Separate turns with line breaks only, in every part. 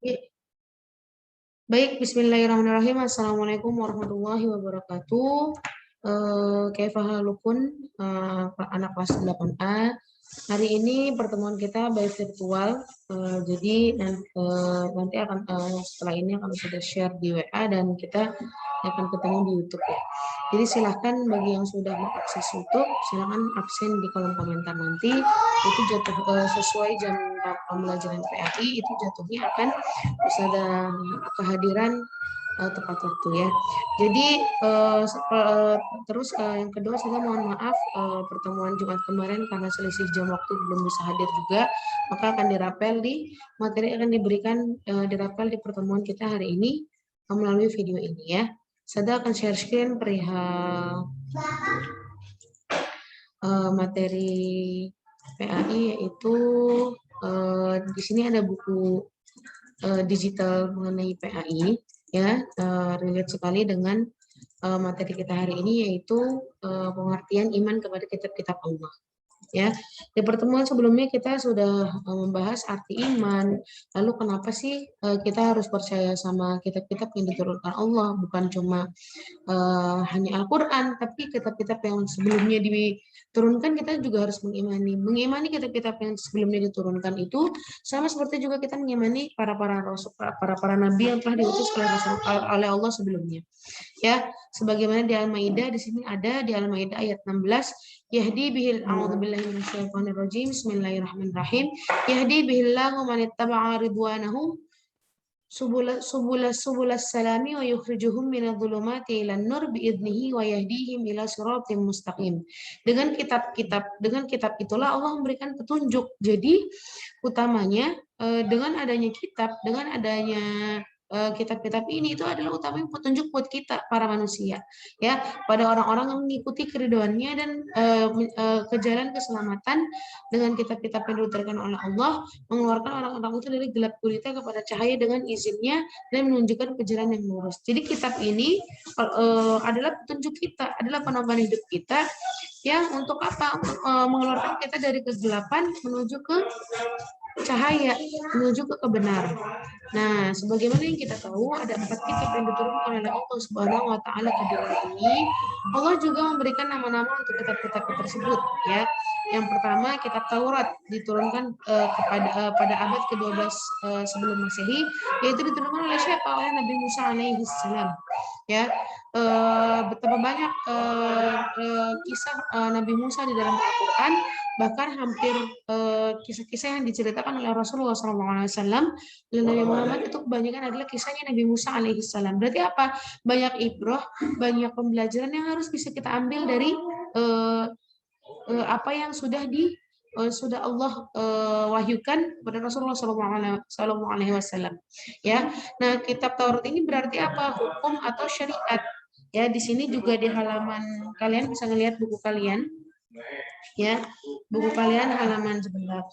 Ya, baik, Bismillahirrahmanirrahim. Assalamualaikum warahmatullahi wabarakatuh. Kaifa halukum, anak kelas 8A. Hari ini pertemuan kita by virtual. Jadi nanti akan setelah ini akan sudah share di WA dan kita akan ketemu di YouTube ya. Jadi silahkan bagi yang sudah mengakses YouTube, silahkan absen di kolom komentar nanti. Itu jatuh sesuai jam pembelajaran PAI, itu jatuhnya akan ada kehadiran tepat waktu ya. Jadi terus yang kedua saya mohon maaf pertemuan Jumat kemarin karena selisih jam waktu belum bisa hadir juga, maka akan dirapel di materi akan diberikan dirapel di pertemuan kita hari ini melalui video ini ya. Saya akan share screen perihal materi PAI yaitu di sini ada buku digital mengenai PAI ya, relate sekali dengan materi kita hari ini yaitu pengertian iman kepada kitab-kitab Allah. Ya, di pertemuan sebelumnya kita sudah membahas arti iman. Lalu kenapa sih kita harus percaya sama kitab-kitab yang diturunkan Allah, bukan cuma hanya Al-Quran, tapi kitab-kitab yang sebelumnya diturunkan kita juga harus mengimani. Mengimani kitab-kitab yang sebelumnya diturunkan itu sama seperti juga kita mengimani para nabi yang telah diutus oleh Allah sebelumnya. Ya, sebagaimana di Al-Maidah di sini ada di Al-Maidah ayat 16, yahdi bihil a'udzubillahi minasyaitonir rajim, bismillahirrahmanirrahim, yahdi bihillahu man ittaba'a ridwanahu subulas salami wa yukhrijuhum minadh-dhulumati ilan nur biidnihi wa yahdihim ila siratim mustaqim. Dengan kitab itulah Allah memberikan petunjuk. Jadi utamanya dengan adanya kitab-kitab ini itu adalah utamanya petunjuk buat kita para manusia ya, pada orang-orang yang mengikuti keriduannya dan ke jalan keselamatan dengan kitab-kitab yang diturunkan oleh Allah, mengeluarkan orang-orang itu dari gelap gulita kepada cahaya dengan izinnya dan menunjukkan ke jalan yang lurus. Jadi kitab ini adalah petunjuk kita, adalah panduan hidup kita yang untuk apa? Mengeluarkan kita dari kegelapan menuju ke cahaya, menuju ke kebenaran. Nah, sebagaimana yang kita tahu, ada 4 kitab yang diturunkan oleh Allah Subhanahu wa taala ke dunia ini. Allah juga memberikan nama-nama untuk kitab-kitab tersebut ya. Yang pertama kitab Taurat diturunkan pada abad ke-12 sebelum Masehi, yaitu diturunkan oleh siapa? Oleh Nabi Musa alaihi salam. Ya, betapa banyak kisah Nabi Musa di dalam Al-Qur'an, bahkan hampir kisah-kisah yang diceritakan oleh Rasulullah SAW dan Nabi Muhammad itu kebanyakan adalah kisahnya Nabi Musa alaihissalam. Berarti apa? Banyak ibrah, banyak pembelajaran yang harus bisa kita ambil dari apa yang sudah Allah wahyukan kepada Rasulullah SAW. Ya, nah kitab Taurat ini berarti apa? Hukum atau syariat. Ya, di sini juga di halaman kalian bisa ngelihat buku kalian. Ya, buku kalian halaman sebentar,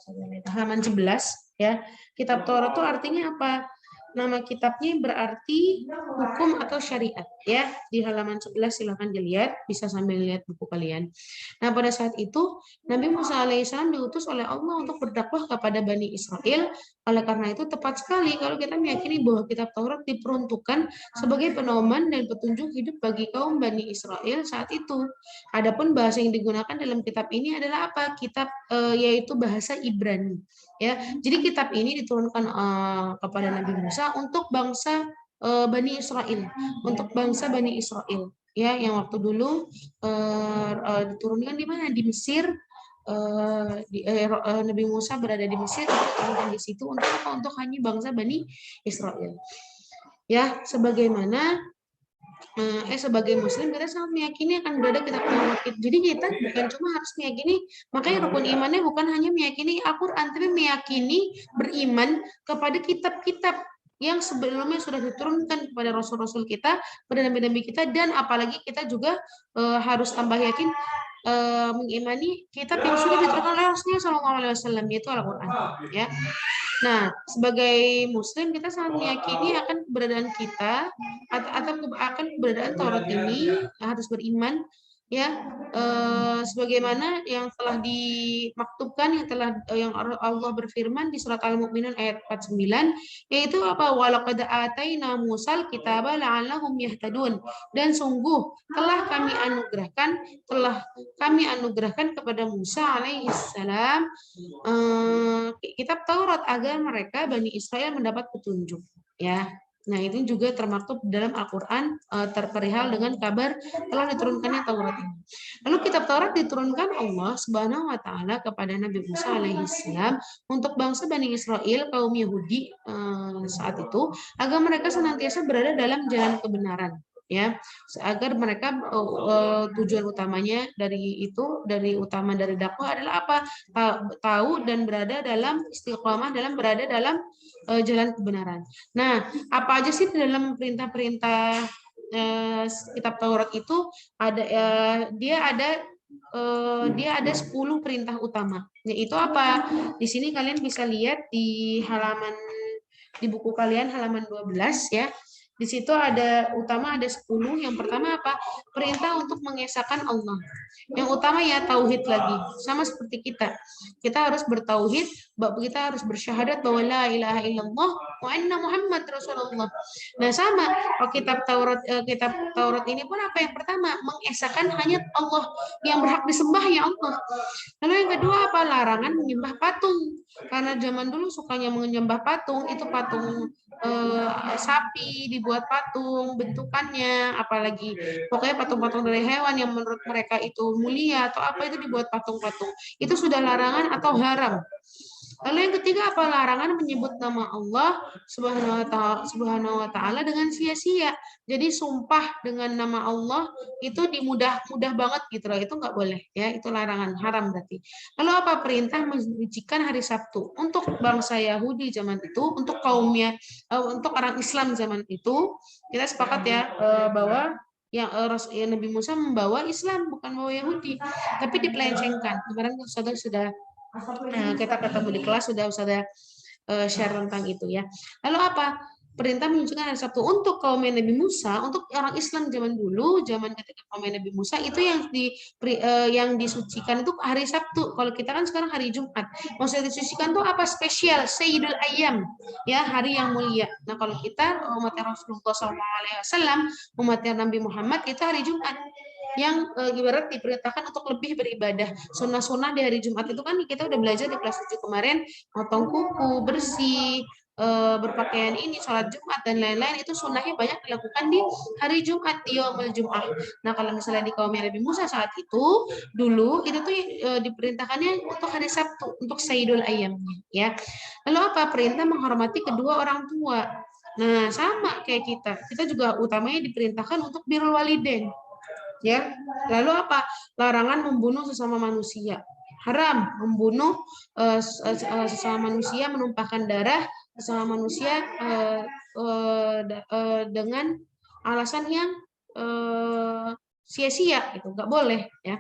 halaman 11 ya. Kitab Taurat itu artinya apa? Nama kitabnya berarti hukum atau syariat ya. Di halaman 11 silakan dilihat, bisa sambil lihat buku kalian. Nah, pada saat itu Nabi Musa alaihissalam diutus oleh Allah untuk berdakwah kepada Bani Israel. Oleh karena itu tepat sekali kalau kita meyakini bahwa kitab Taurat diperuntukkan sebagai pedoman dan petunjuk hidup bagi kaum Bani Israel saat itu. Adapun bahasa yang digunakan dalam kitab ini adalah apa? Kitab yaitu bahasa Ibrani. Ya, jadi kitab ini diturunkan kepada Nabi Musa untuk bangsa Bani Israel, untuk bangsa Bani Israel. Ya, yang waktu dulu diturunkan di mana? Di Mesir. Nabi Musa berada di Mesir, diturunkan di situ untuk apa? Untuk hanya bangsa Bani Israel. Ya, sebagaimana sebagai muslim kita sangat meyakini akan berada kitab Taurat. Jadi kita bukan cuma harus meyakini, makanya rukun imannya bukan hanya meyakini Al-Qur'an, tapi meyakini beriman kepada kitab-kitab yang sebelumnya sudah diturunkan kepada rasul-rasul kita, kepada nabi-nabi kita, dan apalagi kita juga harus tambah yakin mengimani kitab yang sudah diturunkan oleh Rasulullah SAW, yaitu Al-Qur'an ya. Nah, sebagai muslim kita sangat meyakini akan keberadaan kita atau akan keberadaan Taurat ini, harus beriman ya, sebagaimana yang telah dimaktubkan, yang Allah berfirman di surat Al-Mu'minun ayat 49, yaitu apa? Walaqad ataina Musal kitaba la'allahum yahtadun. Dan sungguh telah kami anugerahkan kepada Musa alaihi salam kitab Taurat agar mereka Bani Israel mendapat petunjuk, ya. Nah, itu juga termaktub dalam Al-Qur'an, terperihal dengan kabar telah diturunkannya Taurat ini. Lalu kitab Taurat diturunkan Allah Subhanahu wa taala kepada Nabi Musa alaihi salam untuk bangsa Bani Israel kaum Yahudi saat itu agar mereka senantiasa berada dalam jalan kebenaran, ya, agar mereka tujuan utamanya dari utama dari dakwah adalah apa? Tahu dan berada dalam istiqomah, berada dalam jalan kebenaran. Nah, apa aja sih dalam perintah-perintah kitab Taurat itu ada dia ada 10 perintah utama. Yaitu apa? Di sini kalian bisa lihat di buku kalian halaman 12, ya. Di situ ada 10. Yang pertama apa? Perintah untuk mengesahkan Allah. Yang utama ya tauhid lagi. Sama seperti kita. Kita harus bertauhid, kita harus bersyahadat bahwa la ilaha illallah wa anna Muhammad Rasulullah. Nah, sama kitab Taurat ini pun apa yang pertama? Mengesahkan hanya Allah yang berhak disembah, ya Allah. Lalu yang kedua apa? Larangan menyembah patung. Karena zaman dulu sukanya menyembah patung, itu patung sapi dibuat patung bentukannya, apalagi pokoknya patung-patung dari hewan yang menurut mereka itu mulia atau apa, itu dibuat patung-patung. Itu sudah larangan atau haram. Lalu yang ketiga apa? Larangan menyebut nama Allah Subhanahu wa taala dengan sia-sia. Jadi sumpah dengan nama Allah itu mudah banget gitu loh. Itu nggak boleh, ya. Itu larangan, haram berarti. Lalu apa? Perintah menyucikan hari Sabtu. Untuk bangsa Yahudi zaman itu, untuk kaumnya, untuk orang Islam zaman itu, kita sepakat ya bahwa yang Nabi Musa membawa Islam, bukan membawa Yahudi, tapi dipelencengkan. Kemarin saudara sudah kita ketemu di kelas, sudah share tentang itu, ya. Lalu apa? Perintah menunjukkan hari Sabtu untuk kaum Nabi Musa, untuk orang Islam zaman dulu, zaman ketika kaum Nabi Musa itu yang disucikan itu hari Sabtu. Kalau kita kan sekarang hari Jumat. Maksudnya disucikan itu apa? Spesial, Sayyidul Ayyam, ya, hari yang mulia. Nah, kalau kita umat Rasulullah SAW, umat Nabi Muhammad, itu hari Jumat yang ibarat diperintahkan untuk lebih beribadah. Sunnah-sunnah di hari Jumat itu kan kita udah belajar di kelas 7 kemarin, potong kuku, bersih, berpakaian ini, sholat Jumat dan lain-lain, itu sunnahnya banyak dilakukan di hari Jumat, di yaumul Jum'ah. Nah, kalau misalnya di kaum Nabi Musa saat itu dulu itu tuh diperintahkannya untuk hari Sabtu, untuk Sayyidul Ayyam, ya. Lalu apa? Perintah menghormati kedua orang tua. Nah, sama kayak kita juga utamanya diperintahkan untuk birrul walidain, ya. Lalu apa? Larangan membunuh sesama manusia. Haram membunuh sesama manusia, menumpahkan darah sesama manusia dengan alasan yang sia-sia, gitu, nggak boleh, ya.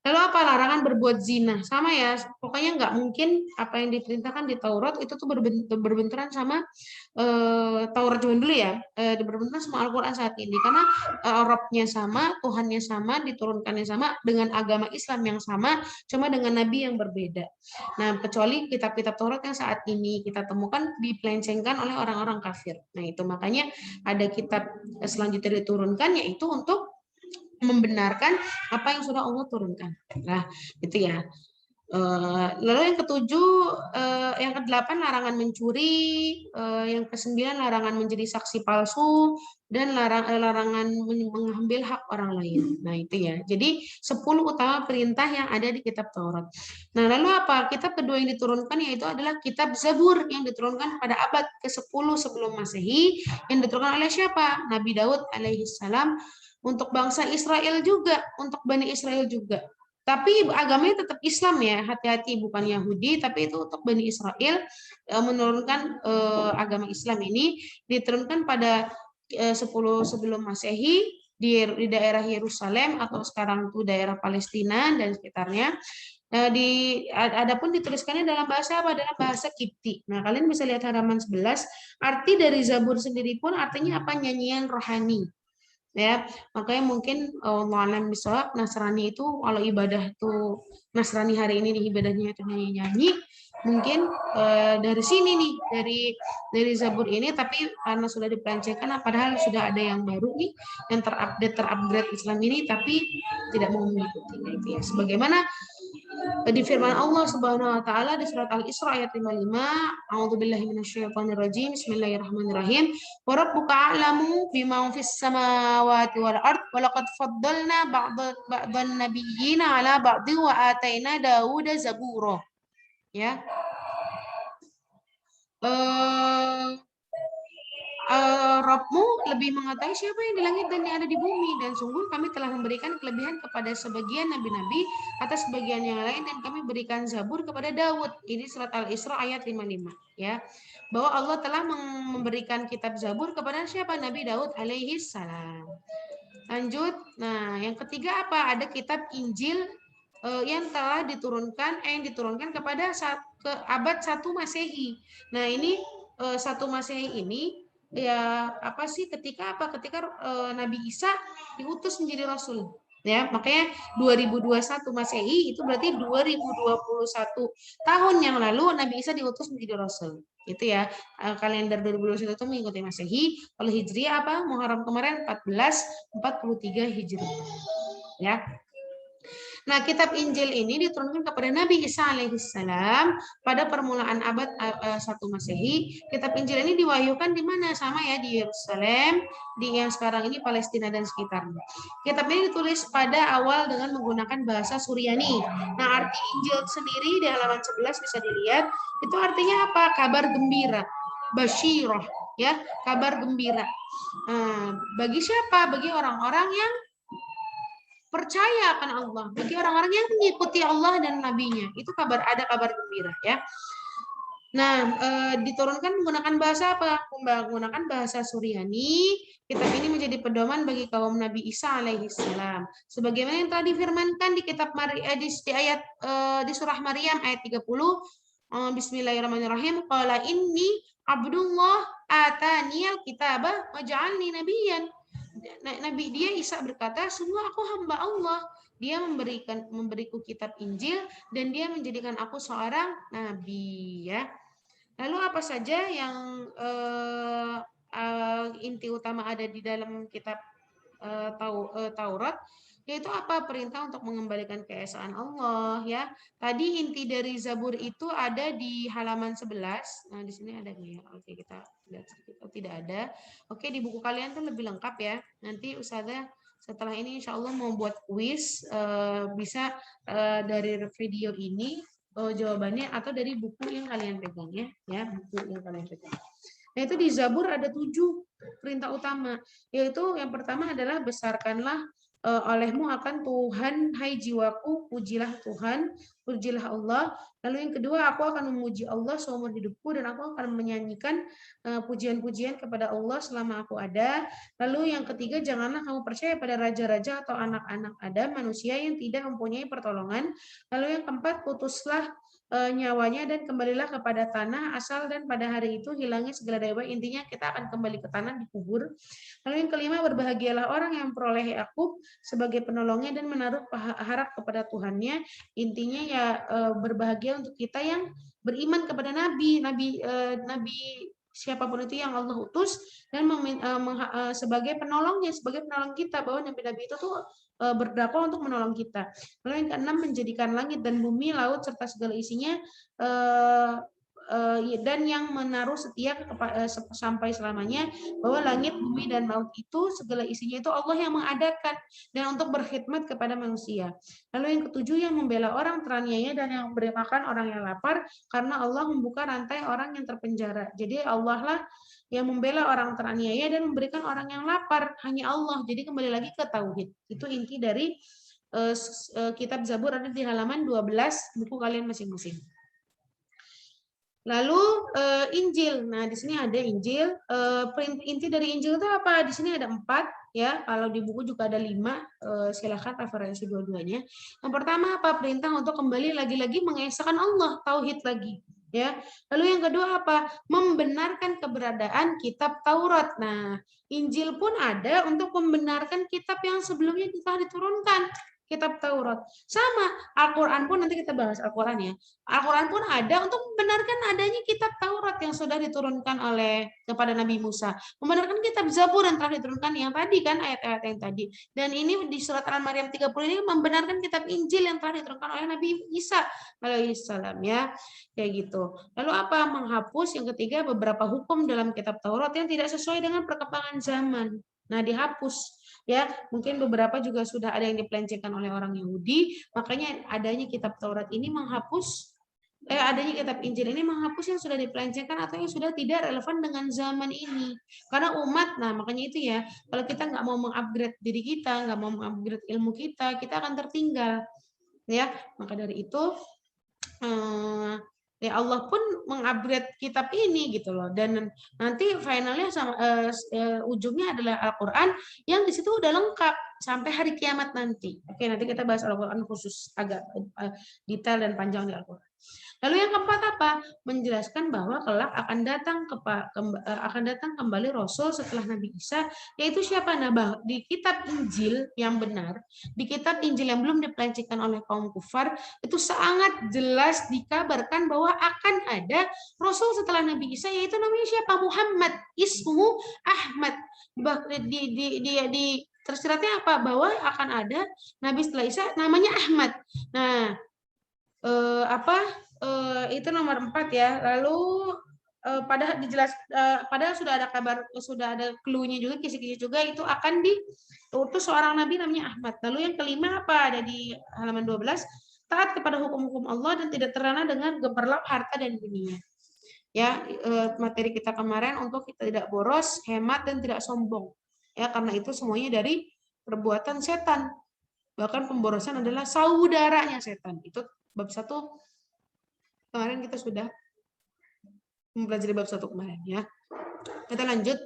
Lalu apa? Larangan berbuat zina. Sama ya, pokoknya nggak mungkin apa yang diperintahkan di Taurat itu tuh berbenturan sama Taurat zaman dulu, ya. Berbenturan sama Al-Quran saat ini. Karena Robnya sama, Tuhannya sama, diturunkannya sama, dengan agama Islam yang sama, cuma dengan Nabi yang berbeda. Nah, kecuali kitab-kitab Taurat yang saat ini kita temukan dipelencengkan oleh orang-orang kafir. Nah, itu makanya ada kitab selanjutnya diturunkan, yaitu untuk membenarkan apa yang sudah Allah turunkan. Nah, itu ya. Lalu yang ketujuh, yang kedelapan larangan mencuri, yang kesembilan larangan menjadi saksi palsu, dan larangan mengambil hak orang lain. Nah, itu ya. Jadi 10 utama perintah yang ada di kitab Taurat. Nah, lalu apa? Kitab kedua yang diturunkan yaitu adalah kitab Zabur yang diturunkan pada abad ke-10 sebelum Masehi, yang diturunkan oleh siapa? Nabi Daud alaihi salam, untuk bangsa Israel juga, untuk Bani Israel juga. Tapi agamanya tetap Islam, ya, hati-hati, bukan Yahudi, tapi itu untuk Bani Israel menurunkan agama Islam ini diturunkan pada 10 sebelum Masehi di daerah Yerusalem atau sekarang itu daerah Palestina dan sekitarnya. Adapun dituliskannya dalam bahasa apa? Dalam bahasa Kipti. Nah, kalian bisa lihat halaman 11. Arti dari Zabur sendiri pun artinya apa? Nyanyian rohani. ya. Makanya mungkin Allah alam bisawab, Nasrani itu kalau ibadah tuh Nasrani hari ini di ibadahnya itu nyanyi-nyanyi, mungkin dari sini nih, dari Zabur ini, tapi karena sudah dipelencengkan, padahal sudah ada yang baru nih yang terupgrade Islam ini, tapi tidak mau mengikuti itu ya. Sebagaimana di firman Allah Subhanahu wa taala di surat Al-Isra ayat 55, A'udzubillahi minasyaitonirrajim. Bismillahirrahmanirrahim. Wa rabbuka a'lamu bima fis samawati wal ard wa laqad faddalna ba'dhan nabiyyina 'ala ba'dhi wa ataina Dauda zabura. Ya. Rabbmu lebih mengetahui siapa yang di langit dan yang ada di bumi, dan sungguh kami telah memberikan kelebihan kepada sebagian nabi-nabi atas sebagian yang lain, dan kami berikan Zabur kepada Daud. Ini surat Al-Isra ayat 55 ya. Bahwa Allah telah memberikan kitab Zabur kepada siapa? Nabi Daud alaihi salam. Lanjut. Nah, yang ketiga apa? Ada kitab Injil yang telah diturunkan kepada ke abad 1 Masehi. Nah, ini 1 Masehi ini ya apa sih, ketika Nabi Isa diutus menjadi rasul, ya. Makanya 2021 Masehi itu berarti 2021 tahun yang lalu Nabi Isa diutus menjadi rasul, itu ya. Kalender 2021 itu mengikuti Masehi. Kalau Hijriah apa? Muharram kemarin 1443 Hijriah, ya. Nah, kitab Injil ini diturunkan kepada Nabi Isa alaihissalam pada permulaan abad 1 Masehi. Kitab Injil ini diwahyukan di mana? Sama ya, di Yerusalem, di yang sekarang ini Palestina dan sekitarnya. Kitab ini ditulis pada awal dengan menggunakan bahasa Suryani. Nah, arti Injil sendiri di halaman 11 bisa dilihat. Itu artinya apa? Kabar gembira. Basyirah, ya, kabar gembira. Bagi siapa? Bagi orang-orang yang percaya akan Allah, bagi orang-orang yang mengikuti Allah dan nabinya, itu ada kabar gembira ya. Nah, diturunkan menggunakan bahasa apa? Menggunakan bahasa Suryani. Kitab ini menjadi pedoman bagi kaum Nabi Isa alaihissalam. Sebagaimana yang telah difirmankan di kitab di ayat di surah Maryam ayat 30. Bismillahirrahmanirrahim. Qala inni abdullah ataniyal kitaba wa ja'alni nabiyyan. Nabi dia Isa berkata, sungguh aku hamba Allah. Dia memberiku kitab Injil dan dia menjadikan aku seorang nabi, ya. Lalu apa saja yang inti utama ada di dalam kitab Taurat? Yaitu apa? Perintah untuk mengembalikan keesaan Allah, ya. Tadi inti dari Zabur itu ada di halaman 11. Nah, di sini ada nggak ya? Oke, kita lihat sedikit. Oh, tidak ada. Oke, di buku kalian tuh lebih lengkap ya. Nanti Ustazah setelah ini insya Allah mau buat kuis, bisa dari video ini jawabannya, atau dari buku yang kalian pegang ya, buku yang kalian pegang. Nah, itu di Zabur ada 7 perintah utama, yaitu yang pertama adalah besarkanlah olehmu akan Tuhan, hai jiwaku, pujilah Tuhan, pujilah Allah. Lalu yang kedua, aku akan memuji Allah seumur hidupku dan aku akan menyanyikan pujian-pujian kepada Allah selama aku ada. Lalu yang ketiga, janganlah kamu percaya pada raja-raja atau anak-anak Adam, manusia yang tidak mempunyai pertolongan. Lalu yang keempat, putuslah nyawanya dan kembalilah kepada tanah asal, dan pada hari itu hilangi segala dewa. Intinya kita akan kembali ke tanah, dikubur. Lalu yang kelima, berbahagialah orang yang memperoleh Yakub sebagai penolongnya dan menaruh harap kepada Tuhannya. Intinya ya berbahagia untuk kita yang beriman kepada nabi siapapun itu yang Allah utus, dan sebagai penolongnya, sebagai penolong kita, bahwa nabi-nabi itu tuh berdakwah untuk menolong kita. Lalu yang keenam, menjadikan langit dan bumi, laut serta segala isinya dan yang menaruh setia sampai selamanya, bahwa langit, bumi, dan laut itu segala isinya itu Allah yang mengadakan dan untuk berkhidmat kepada manusia. Lalu yang ketujuh, yang membela orang teraniaya dan yang memberi makan orang yang lapar, karena Allah membuka rantai orang yang terpenjara. Jadi Allah lah yang membela orang teraniaya dan memberikan orang yang lapar, hanya Allah. Jadi kembali lagi ke tauhid. Itu inti dari kitab Zabur, ada di halaman 12 buku kalian masing-masing. Lalu Injil. Nah, di sini ada Injil. Inti dari Injil itu apa? Di sini ada 4 ya. Kalau di buku juga ada 5. Silakan referensi dua-duanya. Yang pertama apa? Perintah untuk kembali lagi-lagi mengesahkan Allah, tauhid lagi. Ya. Lalu yang kedua apa? Membenarkan keberadaan kitab Taurat. Nah, Injil pun ada untuk membenarkan kitab yang sebelumnya telah diturunkan, kitab Taurat. Sama, Al-Qur'an pun nanti kita bahas Al-Qur'an ya. Al-Qur'an pun ada untuk membenarkan adanya kitab Taurat yang sudah diturunkan kepada Nabi Musa. Membenarkan kitab Zabur yang telah diturunkan yang tadi kan, ayat-ayat yang tadi. Dan ini di surat Al-Maryam 30 ini membenarkan kitab Injil yang telah diturunkan oleh Nabi Isa alaihissalam ya. Kayak gitu. Lalu apa? Menghapus yang ketiga beberapa hukum dalam kitab Taurat yang tidak sesuai dengan perkembangan zaman. Nah, dihapus ya. Mungkin beberapa juga sudah ada yang dipelencengkan oleh orang Yahudi, makanya adanya kitab Taurat ini menghapus adanya kitab Injil ini menghapus yang sudah dipelencengkan atau yang sudah tidak relevan dengan zaman ini. Karena umat, nah makanya itu ya, kalau kita nggak mau mengupgrade diri kita, nggak mau mengupgrade ilmu kita akan tertinggal. Ya, maka dari itu ya Allah pun mengupgrade kitab ini gitu loh, dan nanti finalnya sama ujungnya adalah Al-Qur'an yang di situ udah lengkap sampai hari kiamat nanti. Oke, nanti kita bahas Al-Qur'an khusus agak detail dan panjang di Al-Qur'an. Lalu yang keempat apa? Menjelaskan bahwa kelak akan datang kembali Rasul setelah Nabi Isa, yaitu siapa? Nah, di kitab Injil yang benar, di kitab Injil yang belum dipelencengkan oleh kaum kufar, itu sangat jelas dikabarkan bahwa akan ada Rasul setelah Nabi Isa, yaitu namanya siapa? Muhammad, ismu Ahmad. Di tersiratnya apa? Bahwa akan ada Nabi setelah Isa namanya Ahmad. Nah, itu nomor 4 ya. Lalu padahal sudah ada kabar, sudah ada clue-nya juga, kisi-kisi juga itu akan diutus seorang nabi namanya Ahmad. Lalu yang kelima apa? Ada di halaman 12, taat kepada hukum-hukum Allah dan tidak terlena dengan gemerlap harta dan dunia. Ya, materi kita kemarin untuk kita tidak boros, hemat dan tidak sombong. Ya, karena itu semuanya dari perbuatan setan. Bahkan pemborosan adalah saudaranya setan. Itu bab 1 kemarin kita sudah mempelajari bab 1 kemarin ya. Kita lanjut.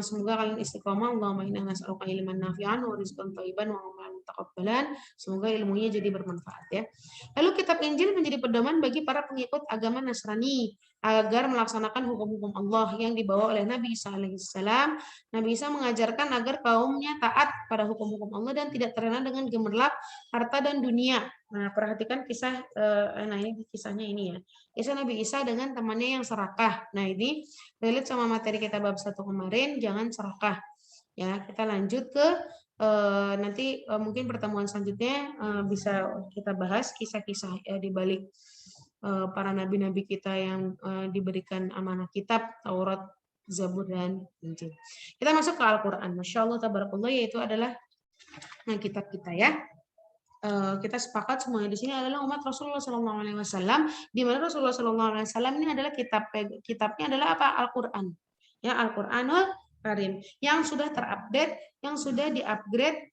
Semoga kalian istiqomah. Allahumma inna nas'aluka ilman nafi'an wa rizqan thayyiban wa amalan mutaqabbalan. Semoga ilmunya jadi bermanfaat ya. Lalu kitab Injil menjadi pedoman bagi para pengikut agama Nasrani agar melaksanakan hukum-hukum Allah yang dibawa oleh Nabi Isa alaihissalam. Nabi Isa mengajarkan agar kaumnya taat pada hukum-hukum Allah dan tidak terlena dengan gemerlap harta dan dunia. Nah, perhatikan kisah, ini kisahnya ini ya. Kisah Nabi Isa dengan temannya yang serakah. Nah, ini relate sama materi kita bab 1 kemarin, jangan serakah. Ya, kita lanjut ke nanti mungkin pertemuan selanjutnya bisa kita bahas kisah-kisah di balik para nabi-nabi kita yang diberikan amanah kitab Taurat, Zabur dan Injil. Kita masuk ke Al-Qur'an. Masya Allah, tabarakallah, yaitu adalah kitab kita ya. Kita sepakat semuanya di sini adalah umat Rasulullah SAW, di mana Rasulullah SAW ini adalah kitabnya adalah apa? Al-Qur'an. Ya, Al-Qur'anul Karim yang sudah terupdate, yang sudah di-upgrade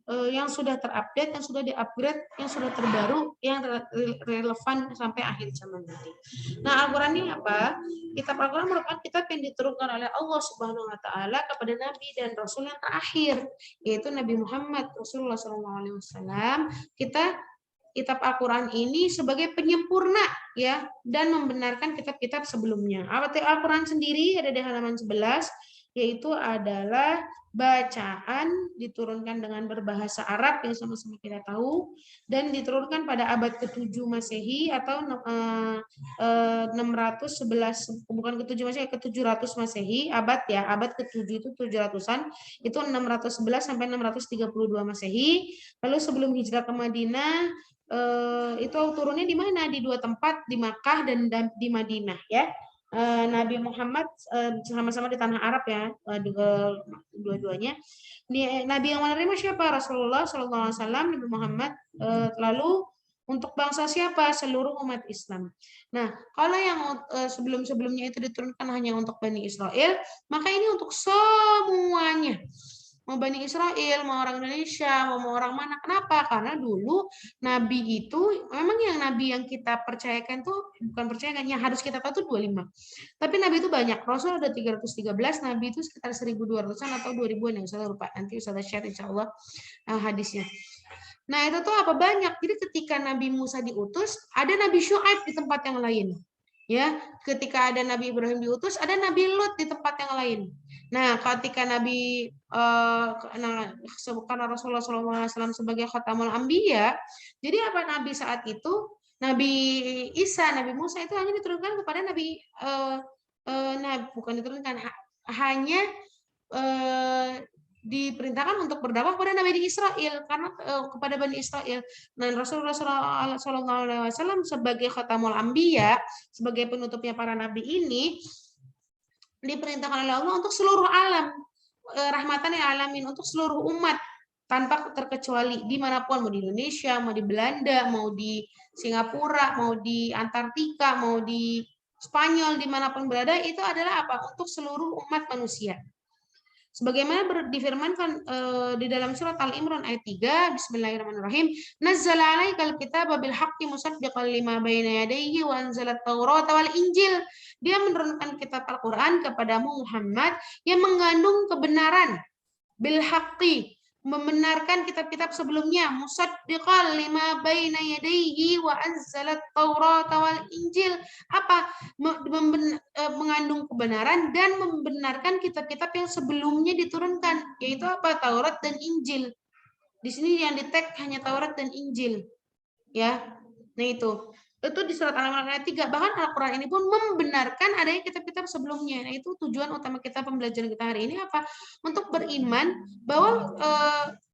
yang sudah terupdate, yang sudah di-upgrade, yang sudah terbaru, yang relevan sampai akhir zaman nanti. Nah, Al-Qur'an ini apa? Kitab Al-Qur'an merupakan kitab yang diturunkan oleh Allah Subhanahu wa taala kepada nabi dan rasul yang terakhir, yaitu Nabi Muhammad Rasulullah SAW. Kitab Al-Qur'an ini sebagai penyempurna ya dan membenarkan kitab-kitab sebelumnya. Al-Qur'an sendiri ada di halaman 11, yaitu adalah bacaan diturunkan dengan berbahasa Arab yang sama-sama kita tahu, dan diturunkan pada abad ke-7 Masehi atau 611, bukan ke-7 Masehi, ke-700 Masehi, abad ke-7 itu 700-an, itu 611 sampai 632 Masehi. Lalu sebelum hijrah ke Madinah itu turunnya di mana? Di 2 tempat, di Makkah dan di Madinah ya. Nabi Muhammad sama-sama di tanah Arab ya, dua-duanya. Nabi yang menerima siapa? Rasulullah SAW, Nabi Muhammad. Lalu untuk bangsa siapa? Seluruh umat Islam. Nah, kalau yang sebelum-sebelumnya itu diturunkan hanya untuk Bani Israel, maka ini untuk semuanya. Mau Bani Israel, mau orang Indonesia, mau orang mana. Kenapa? Karena dulu Nabi itu, memang nabi yang kita percayakan tuh, bukan percayakan, yang harus kita tahu tuh 25. Tapi Nabi itu banyak. Rasul ada 313, Nabi itu sekitar 1.200-an atau 2.000-an yang saya lupa. Nanti saya share insya Allah hadisnya. Nah, itu tuh apa banyak. Jadi ketika Nabi Musa diutus, ada Nabi Syuaib di tempat yang lain. Ya, ketika ada Nabi Ibrahim diutus, ada Nabi Lut di tempat yang lain. Nah, ketika Nabi karena Rasulullah SAW sebagai khatamul anbiya, jadi apa Nabi saat itu, Nabi Isa, Nabi Musa itu hanya diturunkan kepada Nabi bukan diturunkan, hanya eh, diperintahkan untuk berdakwah kepada Nabi di Israel karena kepada Bani Israel. Nah, Rasulullah SAW sebagai khatamul anbiya, sebagai penutupnya para nabi ini diperintahkan oleh Allah untuk seluruh alam, rahmatan lil alamin, untuk seluruh umat tanpa terkecuali dimanapun, mau di Indonesia, mau di Belanda, mau di Singapura, mau di Antartika, mau di Spanyol, dimanapun berada, itu adalah apa? Untuk seluruh umat manusia. Sebagaimana difirmankan di dalam surat Al-Imran ayat 3, Bismillahirrahmanirrahim, Nazzala 'alaikal kitaba bil haqqi musaddiqan lima baina yadayhi wa anzalat Taurata wal Injil. Dia menurunkan kitab Al-Qur'an kepadamu Muhammad yang mengandung kebenaran, bil haqqi, membenarkan kitab-kitab sebelumnya, musaddiqan lima baina yadayhi wa anzalat Taurata wal Injil. Apa? Mengandung kebenaran dan membenarkan kitab-kitab yang sebelumnya diturunkan, yaitu apa? Taurat dan Injil. Di sini yang di-tag hanya Taurat dan Injil. Ya. Nah, itu di surat Al-Imran ayat 3. Bahkan Al-Quran ini pun membenarkan adanya kitab-kitab sebelumnya. Nah, itu tujuan utama kita pembelajaran kita hari ini apa? Untuk beriman bahwa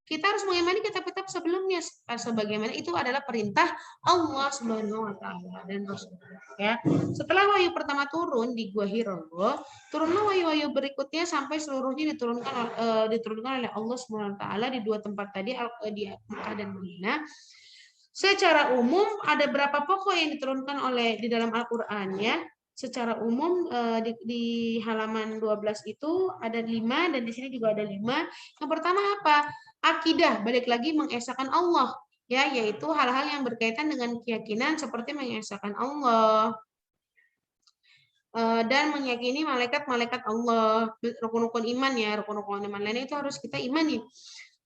kita harus mengimani kitab-kitab sebelumnya, sebagaimana itu adalah perintah Allah Subhanahu wa taala dan Rasulullah, ya. Setelah wahyu pertama turun di Gua Hiro, turunlah wahyu-wahyu berikutnya sampai seluruhnya diturunkan oleh Allah Subhanahu wa taala di dua tempat tadi, di Makkah dan Madinah. Secara umum ada berapa pokok yang diturunkan di dalam Al-Qur'an, ya. Secara umum di halaman 12 itu ada 5 dan di sini juga ada 5. Yang pertama apa? Akidah, balik lagi mengesahkan Allah, ya, yaitu hal-hal yang berkaitan dengan keyakinan seperti mengesahkan Allah dan meyakini malaikat-malaikat Allah, rukun-rukun iman, ya, rukun-rukun iman lainnya itu harus kita imani.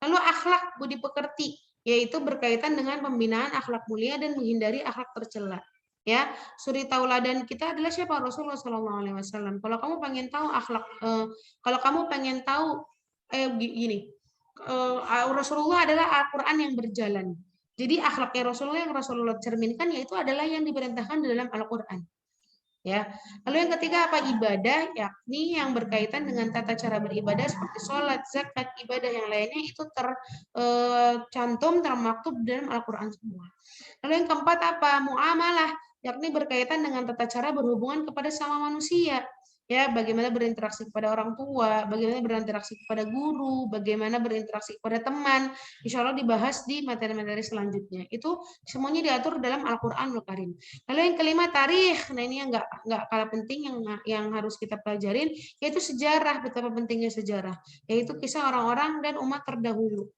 Lalu akhlak budi pekerti, yaitu berkaitan dengan pembinaan akhlak mulia dan menghindari akhlak tercela. Ya, suri tauladan kita adalah siapa? Rasulullah SAW. Kalau kamu pengen tahu akhlak, kalau kamu pengen tahu, gini, Rasulullah adalah Al-Quran yang berjalan. Jadi akhlaknya Rasulullah yang Rasulullah cerminkan, yaitu adalah yang diperintahkan di dalam Al-Quran. Ya. Lalu yang ketiga apa? Ibadah, yakni yang berkaitan dengan tata cara beribadah seperti sholat, zakat, ibadah yang lainnya itu tercantum, termaktub dalam Al-Quran semua. Lalu yang keempat apa? Muamalah, yakni berkaitan dengan tata cara berhubungan kepada sama manusia. Ya, bagaimana berinteraksi kepada orang tua, bagaimana berinteraksi kepada guru, bagaimana berinteraksi kepada teman. Insya Allah dibahas di materi-materi selanjutnya. Itu semuanya diatur dalam Al-Quranul Karim. Lalu yang kelima tarikh. Nah, ini yang nggak kalah penting yang harus kita pelajarin, yaitu sejarah. Betapa pentingnya sejarah, yaitu kisah orang-orang dan umat terdahulu.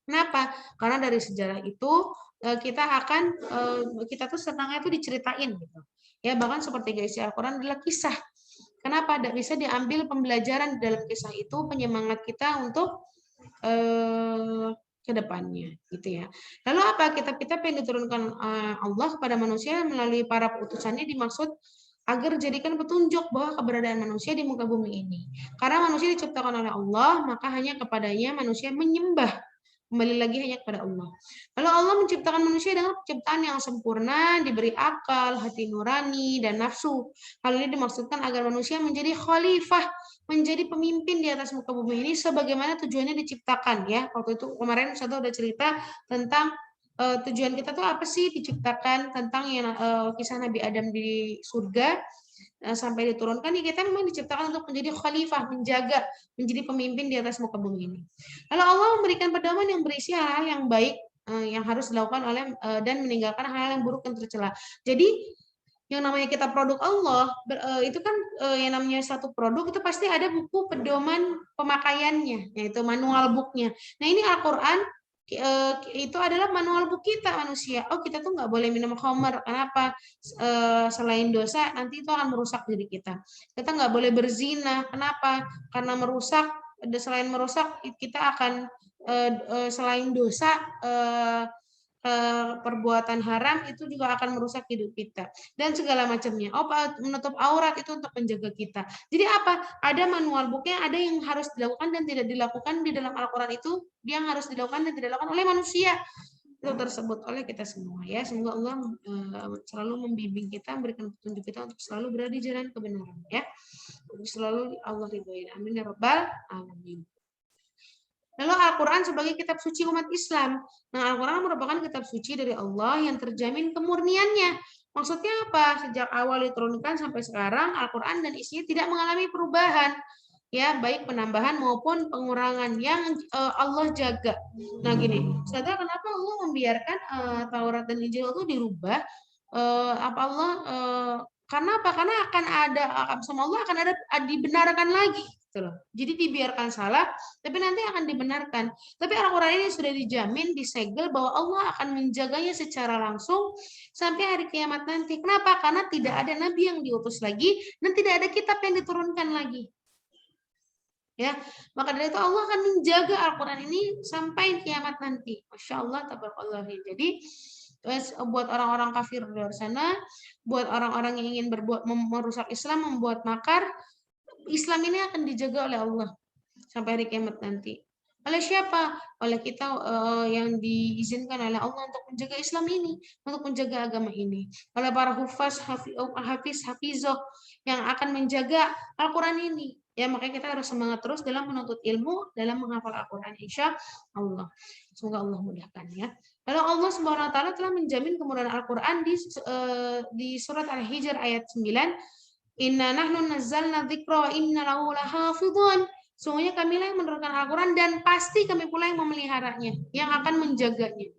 Kenapa? Karena dari sejarah itu kita tuh senangnya tuh diceritain gitu. Ya, bahkan seperti isi Al-Quran adalah kisah. Kenapa? Bisa diambil pembelajaran dalam kisah itu, penyemangat kita untuk ke depannya, gitu ya. Lalu apa? Kitab-kitab yang diturunkan Allah kepada manusia melalui para utusannya dimaksud agar jadikan petunjuk bahwa keberadaan manusia di muka bumi ini. Karena manusia diciptakan oleh Allah, maka hanya kepadanya manusia menyembah. Kembali lagi hanya kepada Allah. Lalu Allah menciptakan manusia dengan penciptaan yang sempurna, diberi akal, hati nurani, dan nafsu. Hal ini dimaksudkan agar manusia menjadi khalifah, menjadi pemimpin di atas muka bumi ini sebagaimana tujuannya diciptakan, ya. Waktu itu kemarin saya udah cerita tentang tujuan kita tuh apa sih diciptakan, tentang kisah Nabi Adam di surga sampai diturunkan, ya kita memang diciptakan untuk menjadi khalifah, menjadi pemimpin di atas muka bumi ini. Lalu Allah memberikan pedoman yang berisi hal-hal yang baik yang harus dilakukan oleh dan meninggalkan hal-hal yang buruk dan tercela. Jadi yang namanya kita produk Allah itu kan yang namanya satu produk itu pasti ada buku pedoman pemakaiannya, yaitu manual booknya. Nah, ini Al-Quran itu adalah manual book kita manusia. Oh, kita tuh nggak boleh minum khamar. Kenapa? Selain dosa, nanti itu akan merusak diri kita. Kita nggak boleh berzina. Kenapa? Karena merusak. Selain merusak, kita akan selain dosa, perbuatan haram itu juga akan merusak hidup kita dan segala macamnya. Menutup aurat itu untuk menjaga kita. Jadi apa? Ada manual booknya, ada yang harus dilakukan dan tidak dilakukan di dalam Al-Quran itu, yang harus dilakukan dan tidak dilakukan oleh manusia. Itu tersebut oleh kita semua ya. Semoga Allah selalu membimbing kita, memberikan petunjuk kita untuk selalu berada di jalan kebenaran ya. Selalu Allah ridhoi. Amin ya rabbal alamin. Lalu Al-Quran sebagai kitab suci umat Islam. Nah, Al-Quran merupakan kitab suci dari Allah yang terjamin kemurniannya. Maksudnya apa? Sejak awal diturunkan sampai sekarang, Al-Quran dan isinya tidak mengalami perubahan. Ya, baik penambahan maupun pengurangan yang Allah jaga. Nah, gini, saudara, kenapa Allah membiarkan Taurat dan Injil itu dirubah? Apa Allah? Karena apa? Karena akan ada sama Allah akan ada dibenarkan lagi. Gitu loh. Jadi dibiarkan salah, tapi nanti akan dibenarkan. Tapi Al-Quran ini sudah dijamin, disegel bahwa Allah akan menjaganya secara langsung sampai hari kiamat nanti. Kenapa? Karena tidak ada nabi yang diutus lagi dan tidak ada kitab yang diturunkan lagi. Ya, maka dari itu Allah akan menjaga Al-Quran ini sampai kiamat nanti. Masya Allah, tabarakallah. Jadi buat orang-orang kafir di luar sana, buat orang-orang yang ingin merusak Islam, membuat makar, Islam ini akan dijaga oleh Allah sampai hari kiamat nanti. Oleh siapa? Oleh kita yang diizinkan oleh Allah untuk menjaga Islam ini, untuk menjaga agama ini. Oleh para hufaz, hafizoh yang akan menjaga Al-Quran ini. Ya, makanya kita harus semangat terus dalam menuntut ilmu, dalam menghafal Al-Quran, insya Allah. Semoga Allah mudahkan ya. Lalu Allah Subhanahu wa taala telah menjamin kemudahan Al-Qur'an di surat Al-Hijr ayat 9. Inna nahnu nazzalna dzikra wa inna lahu lahafidhun. Sungguhnya kamilah yang menurunkan Al-Qur'an dan pasti kami pula yang memeliharanya, yang akan menjaganya.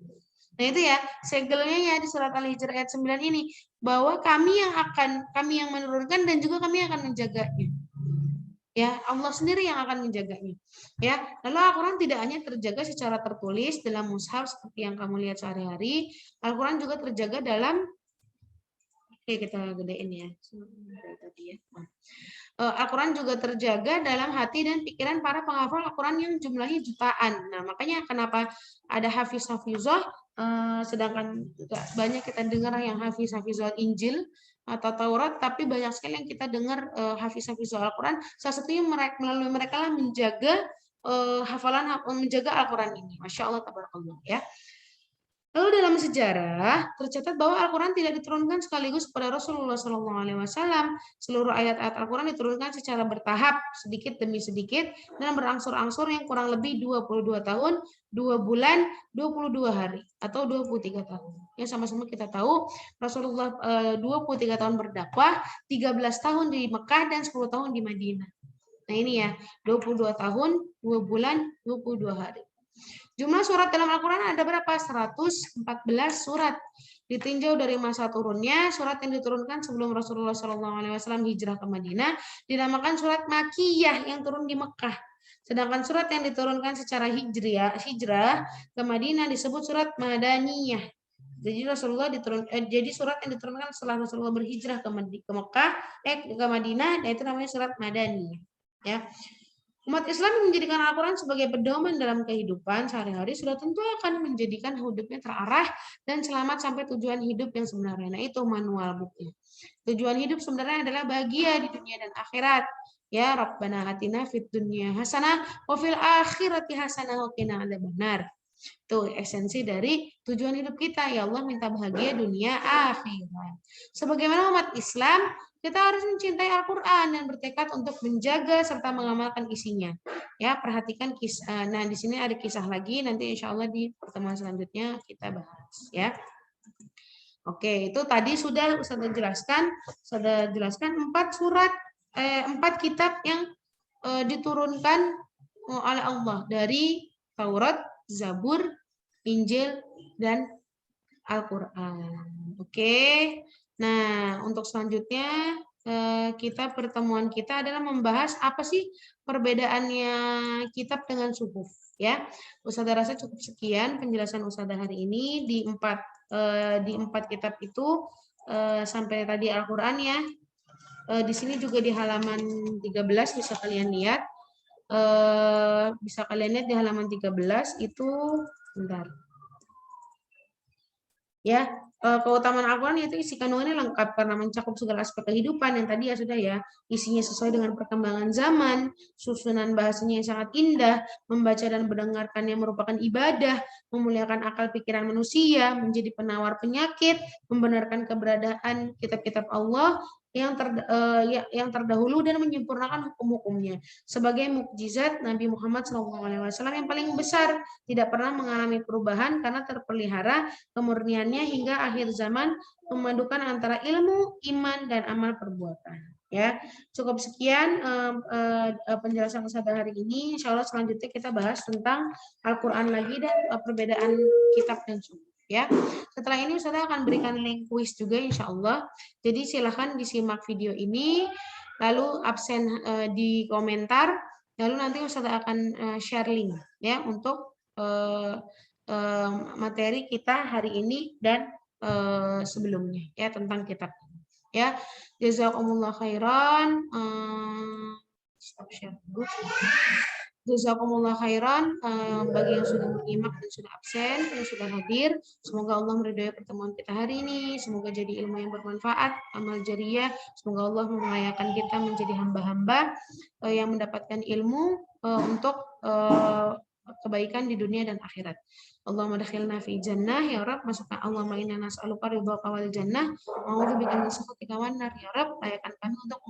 Nah, itu ya, segelnya ya di surat Al-Hijr ayat 9 ini, bahwa kami yang menurunkan dan juga kami yang akan menjaganya. Ya, Allah sendiri yang akan menjaganya. Ya, lalu Al-Quran tidak hanya terjaga secara tertulis dalam mushaf seperti yang kamu lihat sehari-hari, Al-Quran juga terjaga dalam, oke kita gedein ya, Al-Quran juga terjaga dalam hati dan pikiran para penghafal Al-Quran yang jumlahnya jutaan. Nah, makanya kenapa ada hafiz-hafizah, sedangkan banyak kita dengar yang hafiz-hafizah Injil atau Taurat, tapi banyak sekali yang kita dengar hafiz-hafizah Al-Quran. Salah satunya melalui mereka lah menjaga hafalan, menjaga Al-Quran ini. Masya Allah, tabarakallah ya. Lalu dalam sejarah tercatat bahwa Al-Quran tidak diturunkan sekaligus kepada Rasulullah SAW. Seluruh ayat-ayat Al-Quran diturunkan secara bertahap, sedikit demi sedikit, dan berangsur-angsur yang kurang lebih 22 tahun, 2 bulan, 22 hari, atau 23 tahun. Yang sama-sama kita tahu, Rasulullah 23 tahun berdakwah, 13 tahun di Mekah, dan 10 tahun di Madinah. Nah ini ya, 22 tahun, 2 bulan, 22 hari. Jumlah surat dalam Al-Quran ada berapa? 114 surat. Ditinjau dari masa turunnya, surat yang diturunkan sebelum Rasulullah SAW hijrah ke Madinah dinamakan surat Makkiyah yang turun di Mekah. Sedangkan surat yang diturunkan secara hijrah ke Madinah disebut surat Madaniyah. Jadi jadi surat yang diturunkan setelah Rasulullah berhijrah ke Mekah, ke Madinah, itu namanya surat Madaniyah. Ya. Umat Islam yang menjadikan Al-Quran sebagai pedoman dalam kehidupan sehari-hari sudah tentu akan menjadikan hidupnya terarah dan selamat sampai tujuan hidup yang sebenarnya. Nah, itu manual bukti. Tujuan hidup sebenarnya adalah bahagia di dunia dan akhirat. Ya Rabbana atina fid dunya hasanah wa fil akhirati hasanah wa qina adzabannar. Itu esensi dari tujuan hidup kita. Ya Allah, minta bahagia dunia akhirat. Sebagaimana umat Islam, kita harus mencintai Al-Quran dan bertekad untuk menjaga serta mengamalkan isinya. Ya, perhatikan kisah. Nah, di sini ada kisah lagi. Nanti insya Allah di pertemuan selanjutnya kita bahas. Ya, oke. Itu tadi sudah jelaskan 4 kitab yang diturunkan oleh Allah dari Taurat, Zabur, Injil, dan Al-Quran. Oke. Nah, untuk selanjutnya pertemuan kita adalah membahas apa sih perbedaannya kitab dengan suhuf ya. Ustadzah rasa cukup sekian penjelasan Ustadzah hari ini di 4 kitab itu sampai tadi Al-Qur'an ya. Di sini juga di halaman 13 bisa kalian lihat. Bisa kalian lihat di halaman 13 itu, bentar. Ya, keutamaan Al-Quran yaitu isi kandungannya lengkap karena mencakup segala aspek kehidupan yang tadi ya sudah ya, isinya sesuai dengan perkembangan zaman, susunan bahasanya yang sangat indah, membaca dan mendengarkannya merupakan ibadah, memuliakan akal pikiran manusia, menjadi penawar penyakit, membenarkan keberadaan kitab-kitab Allah yang terdahulu dan menyempurnakan hukum-hukumnya. Sebagai mukjizat Nabi Muhammad SAW yang paling besar, tidak pernah mengalami perubahan karena terpelihara kemurniannya hingga akhir zaman, memadukan antara ilmu, iman, dan amal perbuatan. Ya, cukup sekian penjelasan pada hari ini. Insya Allah selanjutnya kita bahas tentang Al-Quran lagi dan perbedaan kitab dan sunnah. Ya, setelah ini Ustazah akan berikan link kuis juga insya Allah. Jadi silahkan disimak video ini, lalu absen di komentar, lalu nanti Ustazah akan share link ya untuk materi kita hari ini dan sebelumnya ya tentang kitab ya. Jazakumullah khairan. Stop share dulu. Jazakumullah khairan bagi yang sudah menyimak dan sudah absen, yang sudah hadir. Semoga Allah meridhai pertemuan kita hari ini. Semoga jadi ilmu yang bermanfaat, amal jariah. Semoga Allah memuliakan kita menjadi hamba-hamba yang mendapatkan ilmu untuk kebaikan di dunia dan akhirat. Allahumma dakhilna fi jannah ya Rabb, masukkan Allahumma inna nas'aluka ridhaka wal jannah wa a'udzubika min sakhatika wan nar ya Rabb, layakan kami untuk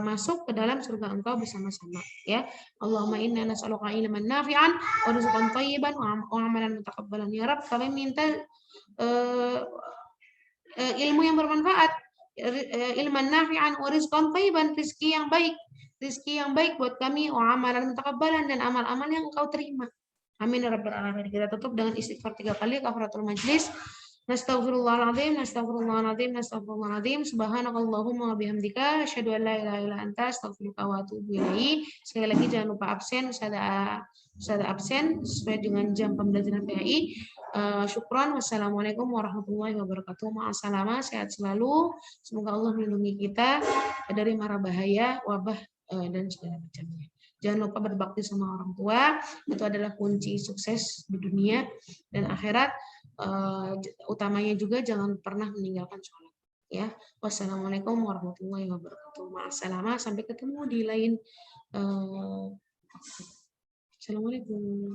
masuk ke dalam surga Engkau bersama-sama ya. Allahumma inna nas'aluka ilman nafi'an wa rizqan thayyiban wa amalan mutaqabbalan ya Rabb, kami minta ilmu yang bermanfaat, ilman nafi'an wa rizqan thayyiban, rizki yang baik buat kami, wa amalan mutaqabbalan, dan amal-amal yang Engkau terima. Amin ya rabbal alamin. Kita tutup dengan istighfar 3 kali kafaratul majlis. Nastaghfirullahaladzim, nastaghfirullahaladzim, nastaghfirullahaladzim. Subhanakallahumma wa bihamdika asyhadu an la ilaha illa anta astaghfiruka wa atubu ilaik. Sekali lagi jangan lupa absen, ada absen sesuai dengan jam pembelajaran PAI. Syukran. Wassalamualaikum warahmatullahi wabarakatuh. Ma'assalamah, sehat selalu. Semoga Allah melindungi kita dari mara bahaya, wabah dan segala macamnya. Jangan lupa berbakti sama orang tua, itu adalah kunci sukses di dunia dan akhirat. Utamanya juga jangan pernah meninggalkan sholat. Ya, wassalamualaikum warahmatullahi wabarakatuh. Ma'assalamah, sampai ketemu di lain. Assalamualaikum.